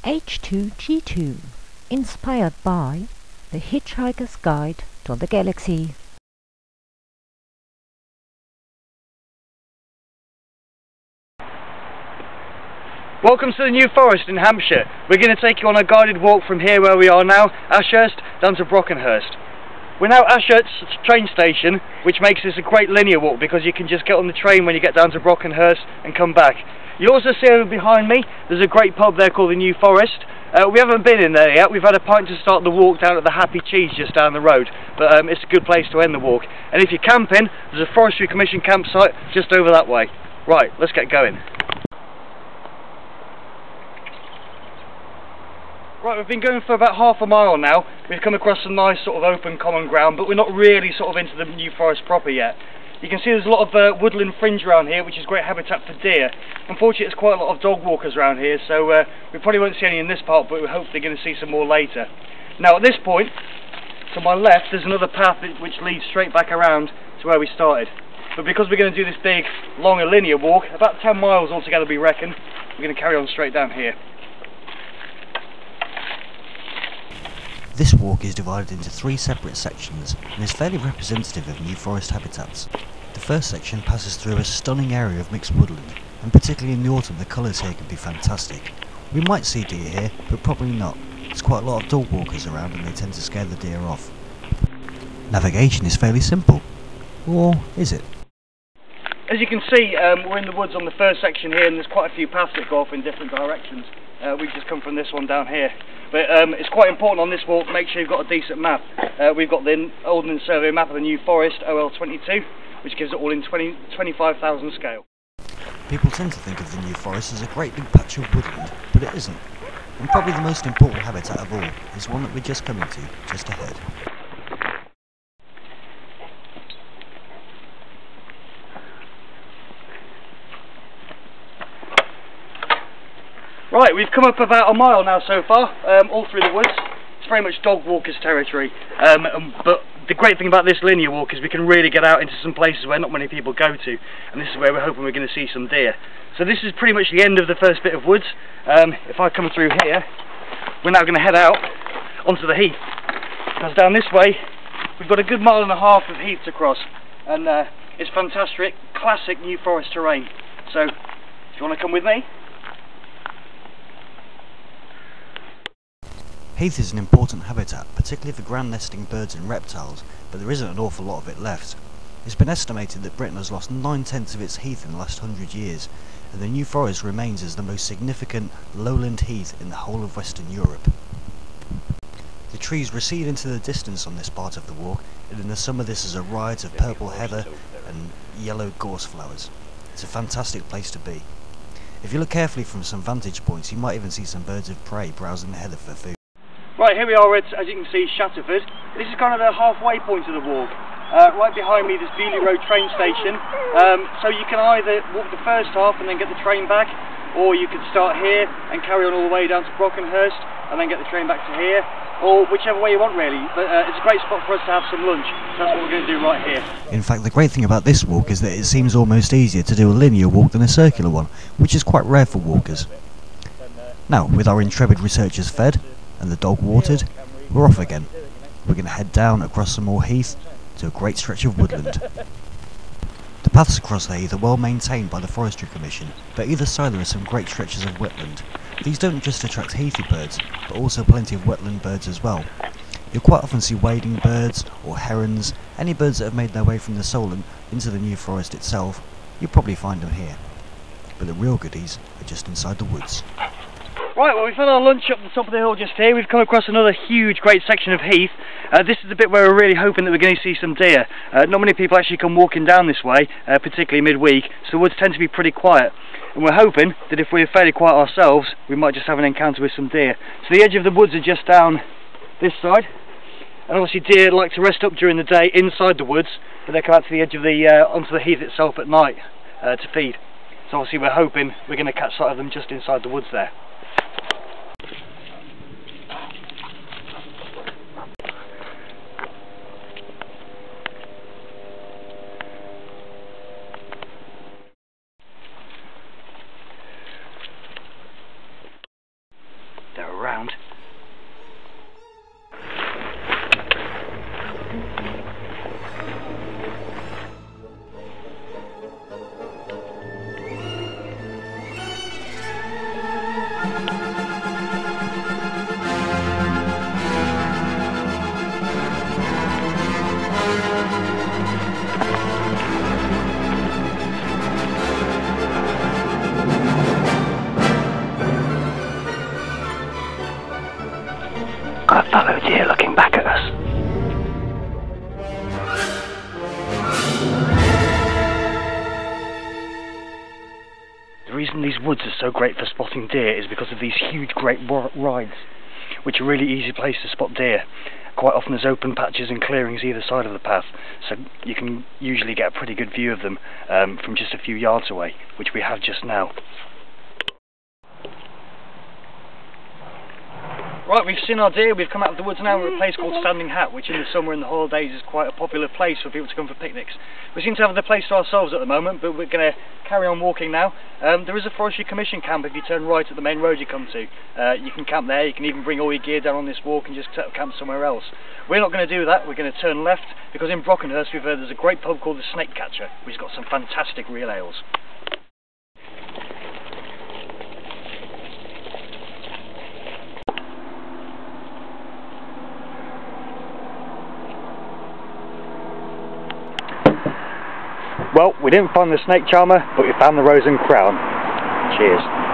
H2G2, inspired by The Hitchhiker's Guide to the Galaxy. Welcome to the New Forest in Hampshire. We're going to take you on a guided walk from here where we are now, Ashurst, down to Brockenhurst. We're now at Ashurst train station, which makes this a great linear walk because you can just get on the train when you get down to Brockenhurst and come back. You'll also see over behind me, there's a great pub there called the New Forest. We haven't been in there yet. We've had a pint to start the walk down at the Happy Cheese just down the road, but it's a good place to end the walk. And if you're camping, there's a Forestry Commission campsite just over that way. Right, let's get going. Right, we've been going for about half a mile now. We've come across some nice sort of open common ground, but we're not really sort of into the New Forest proper yet. You can see there's a lot of woodland fringe around here, which is great habitat for deer. Unfortunately, there's quite a lot of dog walkers around here, so we probably won't see any in this part, but we're hopefully going to see some more later. Now, at this point, to my left, there's another path which leads straight back around to where we started. But because we're going to do this big, longer linear walk, about 10 miles altogether we reckon, we're going to carry on straight down here. This walk is divided into 3 separate sections and is fairly representative of New Forest habitats. The first section passes through a stunning area of mixed woodland, and particularly in the autumn the colours here can be fantastic. We might see deer here, but probably not. There's quite a lot of dog walkers around and they tend to scare the deer off. Navigation is fairly simple. Or is it? As you can see, we're in the woods on the first section here, and there's quite a few paths that go off in different directions. We've just come from this one down here. But it's quite important on this walk, make sure you've got a decent map. We've got the Ordnance Survey map of the New Forest, OL22, which gives it all in 25,000 scale. People tend to think of the New Forest as a great big patch of woodland, but it isn't. And probably the most important habitat of all is one that we're just coming to, just ahead. Right, we've come up about a mile now so far, all through the woods. It's very much dog walkers territory, but the great thing about this linear walk is we can really get out into some places where not many people go to, and this is where we're hoping we're going to see some deer. So this is pretty much the end of the first bit of woods. If I come through here, we're now going to head out onto the heath, because down this way we've got a good 1.5 miles of heath to cross, and it's fantastic, classic New Forest terrain. So, if you want to come with me. Heath is an important habitat, particularly for ground nesting birds and reptiles, but there isn't an awful lot of it left. It's been estimated that Britain has lost 9/10 of its heath in the last 100 years, and the New Forest remains as the most significant lowland heath in the whole of Western Europe. The trees recede into the distance on this part of the walk, and in the summer this is a riot of purple heather and yellow gorse flowers. It's a fantastic place to be. If you look carefully from some vantage points, you might even see some birds of prey browsing the heather for food. Right, here we are at, as you can see, Shatterford. This is kind of the halfway point of the walk. Right behind me, there's Beeley Road train station. So you can either walk the first half and then get the train back, or you could start here and carry on all the way down to Brockenhurst and then get the train back to here, or whichever way you want really. But it's a great spot for us to have some lunch. So that's what we're going to do right here. In fact, the great thing about this walk is that it seems almost easier to do a linear walk than a circular one, which is quite rare for walkers. Now, with our intrepid researchers fed, and the dog watered, we're off again. We're going to head down across some more heath to a great stretch of woodland. The paths across the heath are well maintained by the Forestry Commission, but either side there are some great stretches of wetland. These don't just attract heathy birds, but also plenty of wetland birds as well. You'll quite often see wading birds, or herons, any birds that have made their way from the Solent into the New Forest itself. You'll probably find them here. But the real goodies are just inside the woods. Right, well, we've had our lunch up the top of the hill just here. We've come across another huge, great section of heath. This is the bit where we're really hoping that we're going to see some deer. Not many people actually come walking down this way, particularly midweek, so the woods tend to be pretty quiet. And we're hoping that if we're fairly quiet ourselves, we might just have an encounter with some deer. So the edge of the woods are just down this side, and obviously deer like to rest up during the day inside the woods, but they come out to the edge of the onto the heath itself at night to feed. So obviously we're hoping we're going to catch sight of them just inside the woods there. around. Got a fallow deer looking back at us. The reason these woods are so great for spotting deer is because of these huge great rides, which are a really easy place to spot deer. Quite often there's open patches and clearings either side of the path, so you can usually get a pretty good view of them from just a few yards away, which we have just now. Right, we've seen our deer, we've come out of the woods now. We're at a place called Standing Hat, which in the summer and the holidays is quite a popular place for people to come for picnics. We seem to have the place to ourselves at the moment, but we're going to carry on walking now. There is a Forestry Commission camp if you turn right at the main road you come to. You can camp there, you can even bring all your gear down on this walk and just set up camp somewhere else. We're not going to do that, we're going to turn left, because in Brockenhurst we've heard there's a great pub called the Snake Catcher, which has got some fantastic real ales. Well, we didn't find the snake charmer, but we found the rose and crown. Cheers.